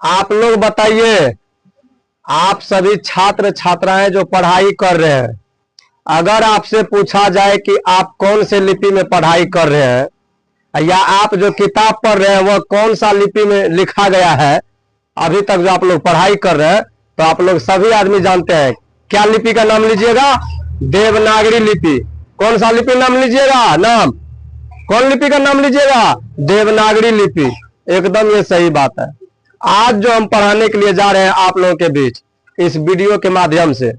आप लोग बताइए, आप सभी छात्र छात्राएं जो पढ़ाई कर रहे हैं, अगर आपसे पूछा जाए कि आप कौन से लिपि में पढ़ाई कर रहे हैं या आप जो किताब पढ़ रहे हैं वह कौन सा लिपि में लिखा गया है, अभी तक जो आप लोग पढ़ाई कर रहे हैं, तो आप लोग सभी आदमी जानते हैं क्या लिपि का नाम लीजिएगा? देवनागरी लिपि। कौन सा लिपि नाम लीजिएगा? नाम कौन लिपि का नाम लीजिएगा? देवनागरी लिपि। एकदम ये सही बात है। आज जो हम पढ़ाने के लिए जा रहे हैं आप लोगों के बीच इस वीडियो के माध्यम से,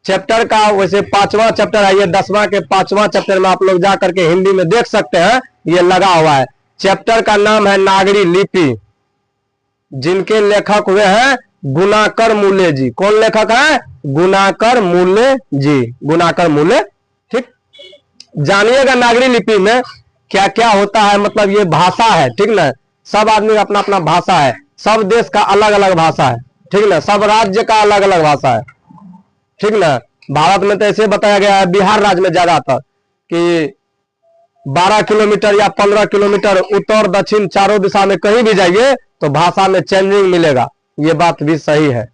चैप्टर का वैसे 5वां चैप्टर है, ये 10वां के 5वां चैप्टर में आप लोग जाकर के हिंदी में देख सकते हैं, ये लगा हुआ है। चैप्टर का नाम है नागरी लिपि, जिनके लेखक हुए हैं गुणाकर मूले जी। कौन लेखक है? गुणाकर मूले जी। गुणाकर मूले। ठीक, जानिएगा नागरी लिपि में क्या क्या होता है। मतलब ये भाषा है, ठीक ना, सब आदमी का अपना अपना भाषा है, सब देश का अलग अलग भाषा है, ठीक ना, सब राज्य का अलग अलग भाषा है, ठीक ना। भारत में तो ऐसे बताया गया है, बिहार राज्य में ज्यादातर कि 12 किलोमीटर या 15 किलोमीटर उत्तर दक्षिण चारों दिशा में कहीं भी जाइए तो भाषा में चेंजिंग मिलेगा। ये बात भी सही है।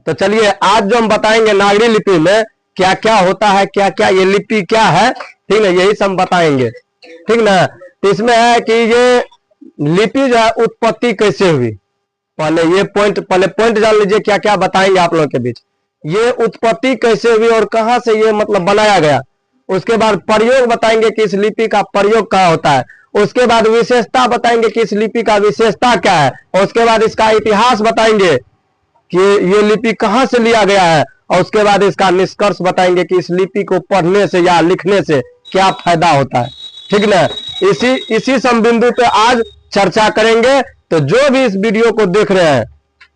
तो चलिए आज जो हम बताएंगे नागरी लिपि में क्या क्या होता है, क्या क्या ये लिपि क्या है, ठीक ना, यही सब बताएंगे, ठीक ना। तो इसमें है कि ये लिपि जो है उत्पत्ति कैसे हुई, पहले पॉइंट जान लीजिए, क्या क्या बताएंगे आप लोगों के बीच। ये उत्पत्ति कैसे हुई और कहां से ये मतलब बनाया गया। उसके बाद प्रयोग बताएंगे कि इस लिपि का प्रयोग कहाँ होता है। उसके बाद विशेषता बताएंगे कि इस लिपि का विशेषता क्या है। और उसके बाद इसका इतिहास बताएंगे कि ये लिपि कहां से लिया गया है। और उसके बाद इसका निष्कर्ष बताएंगे कि इस लिपि को पढ़ने से या लिखने से क्या फायदा होता है, ठीक ना। इसी संबिंदु पे आज चर्चा करेंगे। तो जो भी इस वीडियो को देख रहे हैं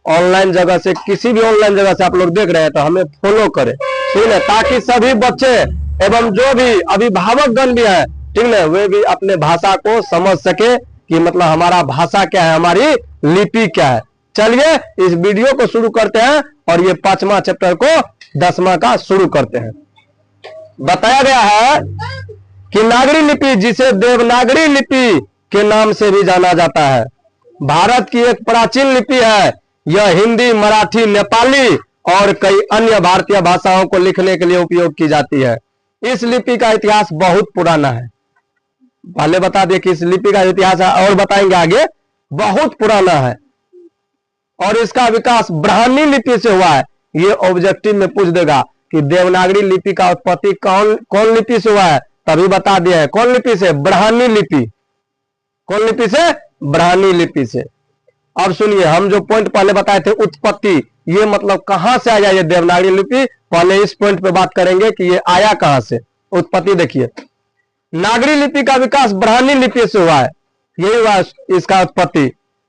ऑनलाइन जगह से, किसी भी ऑनलाइन जगह से आप लोग देख रहे हैं, तो हमें फॉलो करें, ठीक है, ताकि सभी बच्चे एवं जो भी अभिभावक गण भी है, ठीक है, वे भी अपने भाषा को समझ सके कि मतलब हमारा भाषा क्या है, हमारी लिपि क्या है। चलिए इस वीडियो को शुरू करते हैं और ये 5वां चैप्टर को 10वां का शुरू करते हैं। बताया गया है कि नागरी लिपि, जिसे देवनागरी लिपि के नाम से भी जाना जाता है, भारत की एक प्राचीन लिपि है। यह हिंदी, मराठी, नेपाली और कई अन्य भारतीय भाषाओं को लिखने के लिए उपयोग की जाती है। इस लिपि का इतिहास बहुत पुराना है। पहले बता दिए कि इस लिपि का इतिहास है और बताएंगे आगे, बहुत पुराना है। और इसका विकास ब्राह्मी लिपि से हुआ है। ये ऑब्जेक्टिव में पूछ देगा कि देवनागरी लिपि का उत्पत्ति कौन लिपि से हुआ है, तभी बता दिया है कौन लिपि से, ब्राह्मी लिपि। कौन लिपि से? ब्राह्मी लिपि से। अब सुनिए, हम जो पॉइंट पहले बताए थे उत्पत्ति, ये मतलब कहां से आया ये देवनागरी लिपि, पहले इस पॉइंट पे बात करेंगे कि ये आया कहां से। उत्पत्ति देखिए, नागरी लिपि का विकास ब्राह्मी लिपि से हुआ है। यही हुआ इसका उत्पत्ति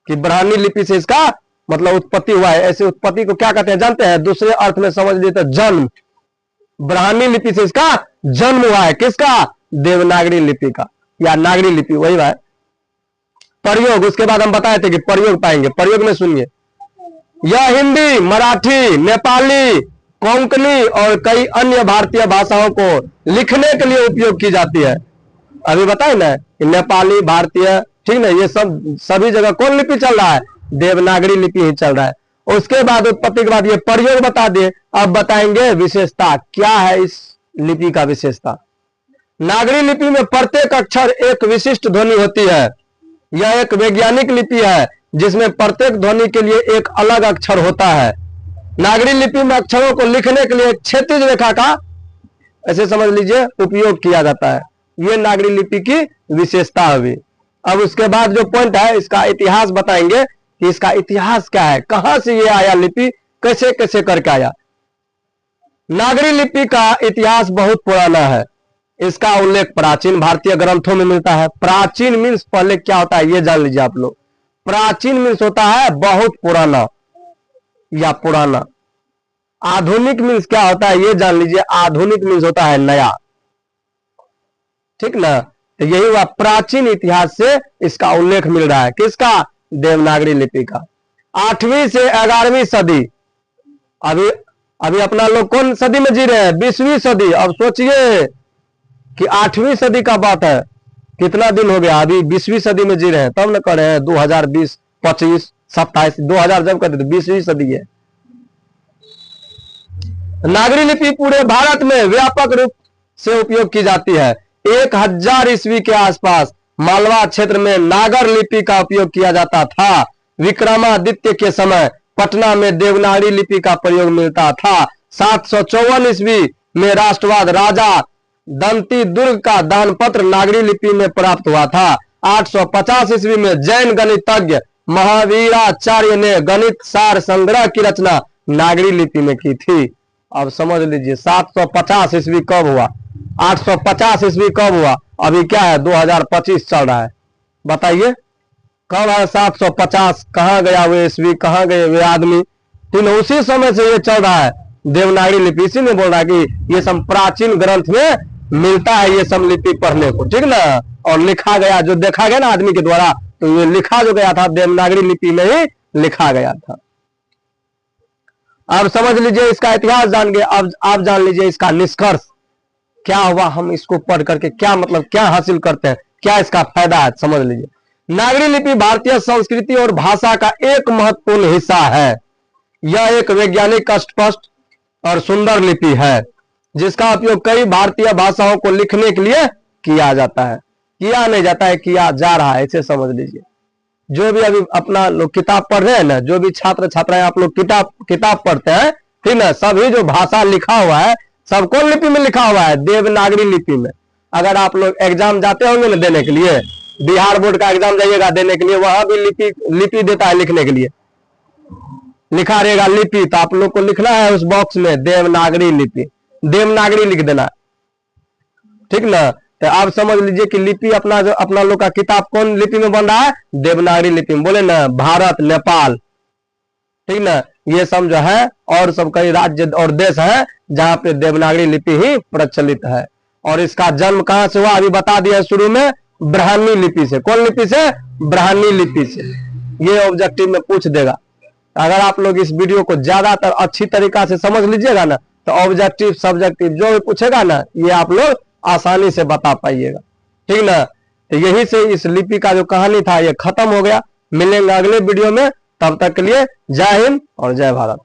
कि ब्राह्मी लिपि से इसका मतलब उत्पत्ति हुआ है। ऐसे उत्पत्ति को क्या कहते हैं जानते हैं? दूसरे अर्थ में समझ लीजिए तो जन्म। ब्राह्मी लिपि से इसका जन्म हुआ है। किसका? देवनागरी लिपि का या नागरी लिपि, वही हुआ है। प्रयोग, उसके बाद हम बताए थे कि प्रयोग पाएंगे। प्रयोग में सुनिए, यह हिंदी, मराठी, नेपाली, कोंकणी और कई अन्य भारतीय भाषाओं को लिखने के लिए उपयोग की जाती है। अभी बताए ना कि नेपाली, भारतीय, ठीक ना, ये सब सभी जगह कौन लिपि चल रहा है? देवनागरी लिपि ही चल रहा है। उसके बाद उत्पत्ति के बाद ये प्रयोग बता दिए। अब बताएंगे विशेषता, क्या है इस लिपि का विशेषता। नागरी लिपि में प्रत्येक अक्षर एक विशिष्ट ध्वनि होती है। यह एक वैज्ञानिक लिपि है जिसमें प्रत्येक ध्वनि के लिए एक अलग अक्षर होता है। नागरी लिपि में अक्षरों को लिखने के लिए क्षैतिज रेखा का, ऐसे समझ लीजिए, उपयोग किया जाता है। यह नागरी लिपि की विशेषता हुई। अब उसके बाद जो पॉइंट है, इसका इतिहास बताएंगे कि इसका इतिहास क्या है, कहां से ये आया लिपि, कैसे कैसे करके आया। नागरी लिपि का इतिहास बहुत पुराना है। इसका उल्लेख प्राचीन भारतीय ग्रंथों में मिलता है। प्राचीन मीन्स पहले क्या होता है ये जान लीजिए आप लोग। प्राचीन मीन्स होता है बहुत पुराना या पुराना। आधुनिक मीन्स क्या होता है ये जान लीजिए। आधुनिक मीन्स होता है नया, ठीक ना। तो यही हुआ, प्राचीन इतिहास से इसका उल्लेख मिल रहा है। किसका? देवनागरी लिपि का। 8वीं से 11वीं सदी। अभी अपना लोग कौन सदी में जी रहे हैं? 20वीं सदी। अब सोचिए कि 8वीं सदी का बात है, कितना दिन हो गया, अभी 20वीं सदी में जी रहे हैं, तब न कर रहे हैं 2020-25, 27 2000 जब करते तो 20वीं सदी है। नागरी लिपि पूरे भारत में व्यापक रूप से उपयोग की जाती है। 1000 ईस्वी के आसपास मालवा क्षेत्र में नागर लिपि का उपयोग किया जाता था। विक्रमादित्य के समय पटना में देवनागरी लिपि का प्रयोग मिलता था। 754 ईस्वी में राष्ट्रवाद राजा दंती दुर्ग का दानपत्र नागरी लिपि में प्राप्त हुआ था। 850 ईस्वी में जैन गणितज्ञ महावीराचार्य ने गणित सार संग्रह की रचना नागरी लिपि में की थी। अब समझ लीजिए 750 ईस्वी कब हुआ, 850 ईस्वी कब हुआ, अभी क्या है 2025 चल रहा है, बताइए कब है 750, कहां गया वो ईस्वी, कहां गए वे आदमी। ठीक है, उसी समय से ये चल रहा है देवनागरी लिपि। इसी में बोल रहा है कि ये सब प्राचीन ग्रंथ में मिलता है ये सब लिपि पढ़ने को, ठीक ना। और लिखा गया जो देखा गया ना आदमी के द्वारा, तो ये लिखा जो गया था देवनागरी लिपि में ही लिखा गया था। अब समझ लीजिए इसका इतिहास जान गए। अब आप जान लीजिए इसका निष्कर्ष क्या हुआ, हम इसको पढ़ करके क्या मतलब क्या हासिल करते हैं, क्या इसका फायदा है, समझ लीजिए। नागरी लिपि भारतीय संस्कृति और भाषा का एक महत्वपूर्ण हिस्सा है। यह एक वैज्ञानिक, स्पष्ट और सुंदर लिपि है जिसका उपयोग कई भारतीय भाषाओं को लिखने के लिए किया जाता है। किया नहीं जाता है, किया जा रहा है, इसे समझ लीजिए। जो भी अभी अपना लोग किताब पढ़ रहे हैं ना, जो भी छात्र छात्राएं आप लोग किताब पढ़ते हैं, ठीक ना, सभी जो भाषा लिखा हुआ है सब कौन लिपि में लिखा हुआ है, देवनागरी लिपि में। अगर आप लोग एग्जाम जाते होंगे ना देने के लिए, बिहार बोर्ड का एग्जाम जाइएगा देने के लिए, वहां भी लिपि देता है लिखने के लिए, लिखा रहेगा लिपि, तो आप लोग को लिखना है उस बॉक्स में देवनागरी लिपि, देवनागरी लिख देना, ठीक ना। तो आप समझ लीजिए कि लिपि अपना जो अपना लोग का किताब कौन लिपि में बन रहा है, देवनागरी लिपि में। बोले ना भारत, नेपाल, ठीक ना, ये सब जो है और सब कई राज्य और देश है जहां पे देवनागरी लिपि ही प्रचलित है। और इसका जन्म कहां से हुआ, अभी बता दिया शुरू में, ब्राह्मी लिपि से। कौन लिपि से, ब्राह्मी लिपि से। ये ऑब्जेक्टिव में पूछ देगा। अगर आप लोग इस वीडियो को ज्यादातर अच्छी तरीका से समझ लीजिएगा ना, तो ऑब्जेक्टिव सब्जेक्टिव जो भी पूछेगा ना, ये आप लोग आसानी से बता पाइएगा, ठीक ना। तो यही से इस लिपि का जो कहानी था ये खत्म हो गया। मिलेंगे अगले वीडियो में, तब तक के लिए जय हिंद और जय भारत।